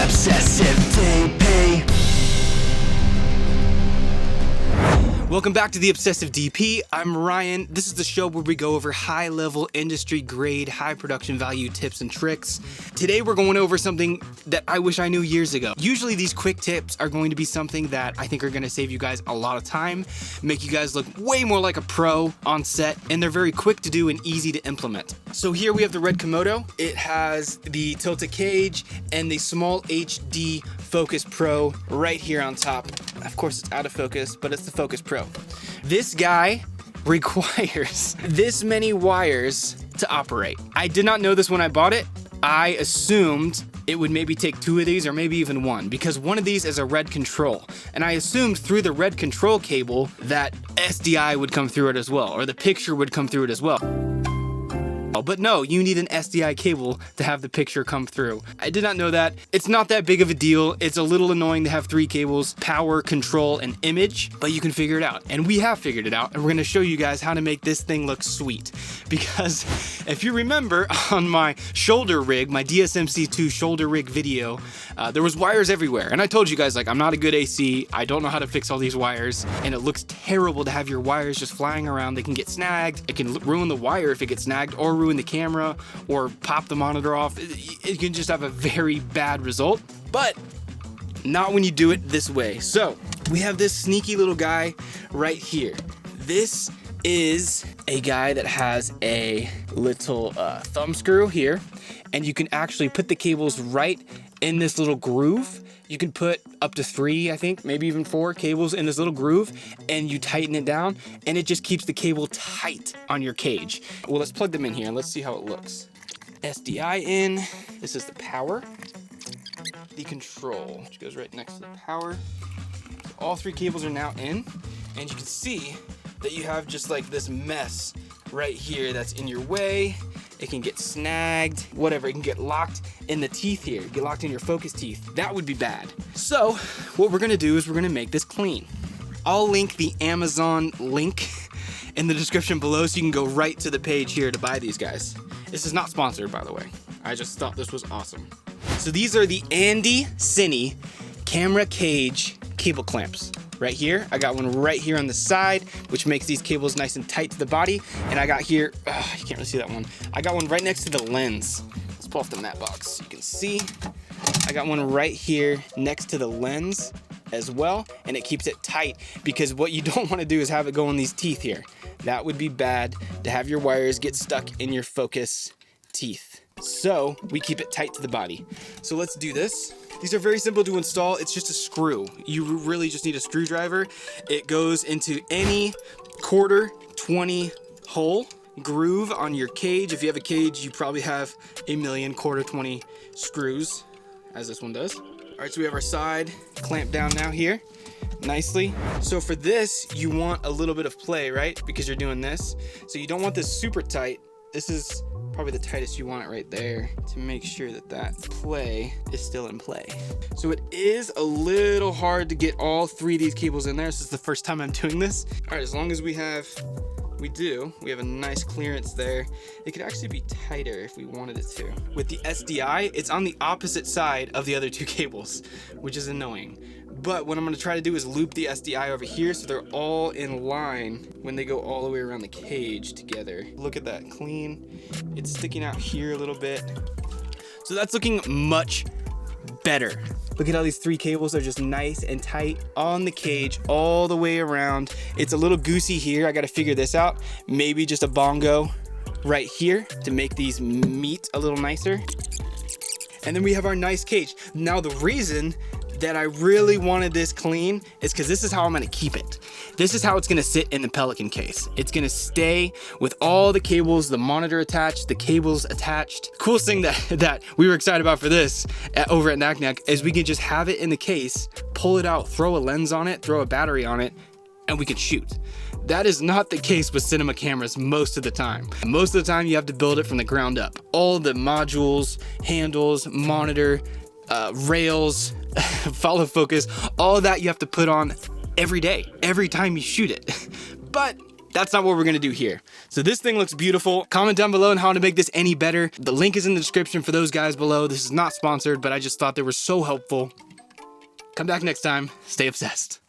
Obsessive DP. Welcome back to the Obsessive DP. I'm Ryan. This is the show where we go over high-level, industry-grade, high-production value tips and tricks. Today we're going over something that I wish I knew years ago. Usually these quick tips are going to be something that I think are going to save you guys a lot of time, make you guys look way more like a pro on set, and they're very quick to do and easy to implement. So here we have the red Komodo. It has the tilted cage and the small HD Focus Pro right here on top. Of course it's out of focus, but it's the Focus Pro. This guy requires this many wires to operate. I did not know this when I bought it. I assumed it would maybe take 2 of these or maybe even 1, because one of these is a red control. And I assumed through the red control cable that SDI would come through it as well, or the picture would come through it as well. But no, you need an SDI cable to have the picture come through. I did not know that. It's not that big of a deal. It's a little annoying to have 3 cables, power, control, and image, but you can figure it out. And we have figured it out, and we're gonna show you guys how to make this thing look sweet. Because if you remember on my shoulder rig, my DSMC2 shoulder rig video, there was wires everywhere. And I told you guys, like, I'm not a good AC. I don't know how to fix all these wires, and it looks terrible to have your wires just flying around. They can get snagged. It can ruin the wire if it gets snagged, or ruin the camera, or pop the monitor off. It can just have a very bad result, but not when you do it this way. So we have this sneaky little guy right here. This is a guy that has a little thumb screw here, and you can actually put the cables right in this little groove. You can put up to 3, I think, maybe even 4 cables in this little groove, and you tighten it down, and it just keeps the cable tight on your cage. Well, let's plug them in here and let's see how it looks. SDI in. This is the power. The control, which goes right next to the power. All 3 cables are now in, and you can see that you have just like this mess right here that's in your way. It can get snagged, whatever. It can get locked in the teeth here, get locked in your focus teeth. That would be bad. So what we're gonna do is we're gonna make this clean. I'll link the Amazon link in the description below so you can go right to the page here to buy these guys. This is not sponsored, by the way. I just thought this was awesome. So these are the Andy Cine camera cage cable clamps. Right here, I got one right here on the side, which makes these cables nice and tight to the body. And I got here, you can't really see that one. I got one right next to the lens. Let's pull off the matte box so you can see. I got one right here next to the lens as well, and it keeps it tight, because what you don't want to do is have it go in these teeth here. That would be bad, to have your wires get stuck in your focus teeth. So we keep it tight to the body. So let's do this. These are very simple to install. It's just a screw. You really just need a screwdriver. It goes into any 1/4 20 hole groove on your cage. If you have a cage, you probably have a million 1/4 20 screws, as this one does. All right, so we have our side clamped down now here nicely. So for this, you want a little bit of play, right? Because you're doing this. So you don't want this super tight. This is probably the tightest you want it right there, to make sure that that play is still in play. So it is a little hard to get all 3 of these cables in there. This is the first time I'm doing this. All right, as long as we have a nice clearance there. It could actually be tighter if we wanted it to. With the SDI, it's on the opposite side of the other 2 cables, which is annoying. But what I'm gonna try to do is loop the SDI over here so they're all in line when they go all the way around the cage together. Look at that, clean. It's sticking out here a little bit. So that's looking much better. Look at how these 3 cables are just nice and tight on the cage all the way around. It's a little goosey here. I gotta figure this out. Maybe just a bongo right here to make these meet a little nicer. And then we have our nice cage. Now the reason that I really wanted this clean is because this is how I'm gonna keep it. This is how it's gonna sit in the Pelican case. It's gonna stay with all the cables, the monitor attached, the cables attached. Coolest thing that we were excited about for this over at Knack Knack is we can just have it in the case, pull it out, throw a lens on it, throw a battery on it, and we can shoot. That is not the case with cinema cameras most of the time. Most of the time you have to build it from the ground up. All the modules, handles, monitor, rails, follow focus, all that you have to put on every day, every time you shoot it. But that's not what we're gonna do here. So this thing looks beautiful. Comment down below on how to make this any better. The link is in the description for those guys below. This is not sponsored, but I just thought they were so helpful. Come back next time. Stay obsessed.